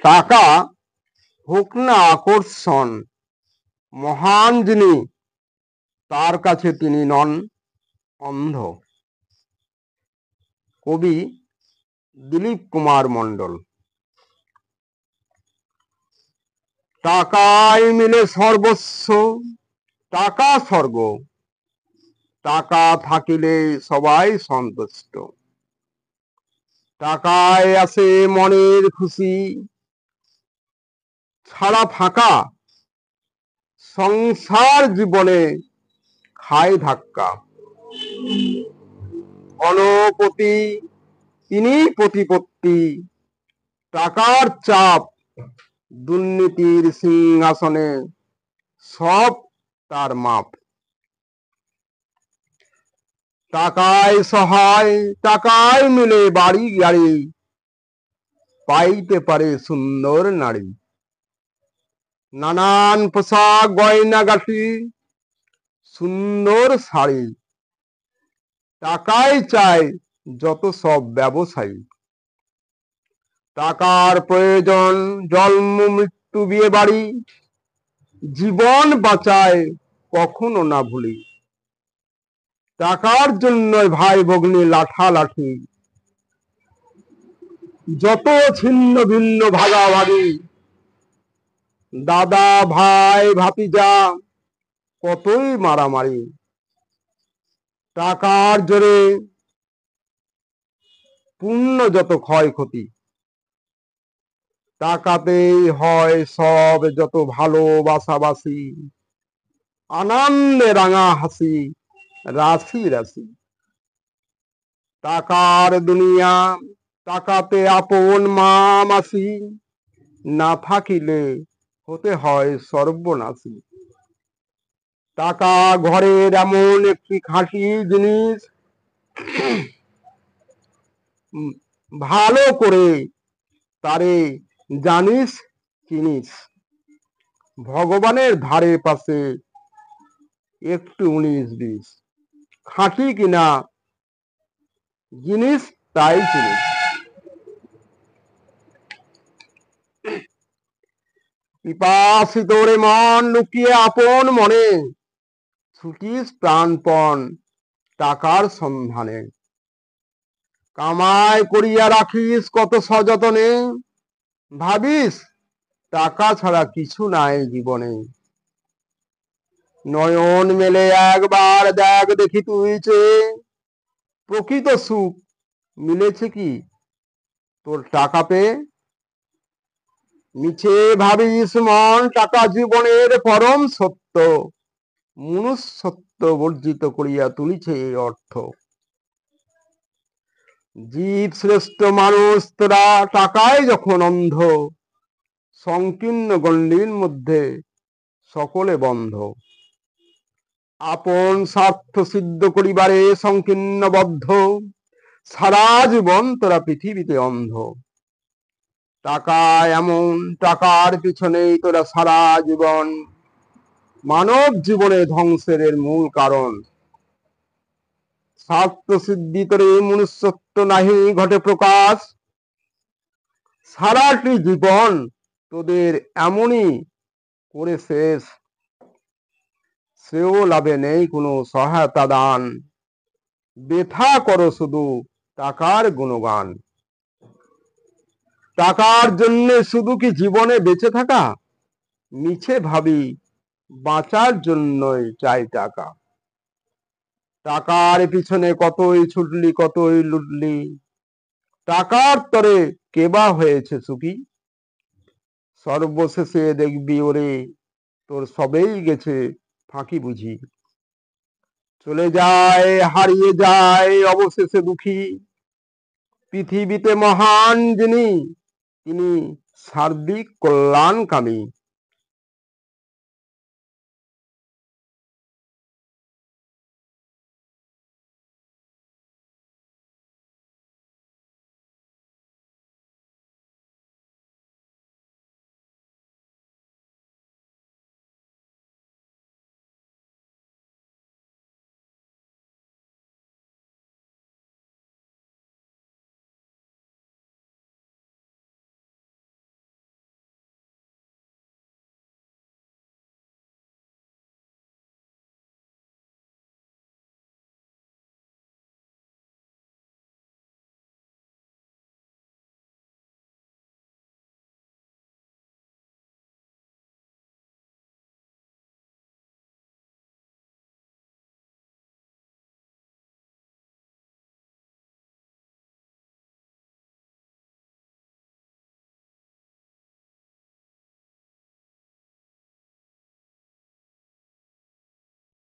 টাকা হোক না আকর্ষণ, মহান যিনি তার কাছে তিনি নন অন্ধ। কবি দিলীপ কুমার মণ্ডল। টাকায় মিলে সর্বস্ব, টাকা স্বর্গ, টাকা থাকিলে সবাই সন্তুষ্ট। টাকায় আসে মনের খুশি, ছাড়া ফাঁকা সংসার জীবনে খায় ধাক্কা। গণপতি তিনি প্রতিপত্তি, টাকার চাপ দুর্নীতির সিংহাসনে সব তার মাপ। টাকায় সহায়, টাকায় মিলে বাড়ি গাড়ি, পাইতে পারে সুন্দর নারী। নানান পোশাক গয়নাগাটি, সুন্দর শাড়ি, টাকায় চায় যত সব ব্যবসায়ী। টাকার প্রয়োজন জন্ম মৃত্যু বিয়ে বাড়ি, জীবন বাঁচায় কখনো না ভুলি। টাকার জন্য ভাই ভগ্নী লাঠালাঠি, যত ছিন্ন ভিন্ন ভাগাভাগি। দাদা ভাই ভাতিজা কতই মারামারি। টাকার জোরে পূর্ণ যত ক্ষয়ক্ষতি। টাকাতেই হয় সব যত ভালোবাসাবাসি, আনন্দে রাঙা হাসি রাশি রাশি। টাকার দুনিয়া, টাকাতে আপন মা মাসি, না থাকিলে হতে হয় সর্বনাশী। টাকা ঘরের এমন একটি খাঁটি জিনিস, ভালো করে তারে জানিস চিনিস। ভগবানের ধারে পাশে একটু 19-20, খাঁটি কিনা জিনিস তাই চিনিস। পিপাসিত রে মন লুকিয়ে আপন মনে, ছুটিস প্রাণপণ টাকার সন্ধানে। কামাই করিয়া রাখিস কত সযতনে, ভাবিস টাকা ছাড়া কিছু নাই জীবনে। নয়ন মেলে একবার দেখ দেখি তুই চেয়ে, প্রকৃত সুখ মিলেছে কি তোর টাকা পেয়ে। মিছে ভাবিস মন টাকা জীবনের পরম সত্য, মনুষ্যত্ব বর্জিত করিয়া তুলিছে এই অর্থ। জীব শ্রেষ্ঠ মানুষ তোরা টাকায় যখন অন্ধ, সংকীর্ণ গণ্ডির মধ্যে সকলে বন্ধ। আপন স্বার্থ সিদ্ধ করিবারে সংকীর্ণবদ্ধ, সারা জীবন তোরা পৃথিবীতে অন্ধ। টাকা এমন, টাকার পিছনেই তোরা সারা জীবন, মানব জীবনে ধ্বংসের মূল কারণ। স্বার্থ সিদ্ধি তোরে মনুষ্যত্ব নাহি ঘটে প্রকাশ, সারাটি জীবন তোদের এমনই করে শেষ। শ্রেয় লাভে নেই কোনো সহায়তা দান, বৃথা করো শুধু টাকার গুণগান। টাকার জন্য শুধু কি জীবনে বেঁচে থাকা, মিছে ভাবি বাঁচার জন্যই চাই টাকা। টাকার পিছনে কতই ছুটলি কতই লুটলি, টাকার তরে কেবা হয়েছে সুখী। সর্বশেষে দেখবি ওরে তোর সবেই গেছে ফাঁকি বুঝি। চলে যায় হারিয়ে যায় অবশেষে দুঃখী। পৃথিবীতে মহান যিনি তিনি সার্বিক কল্যাণকামী।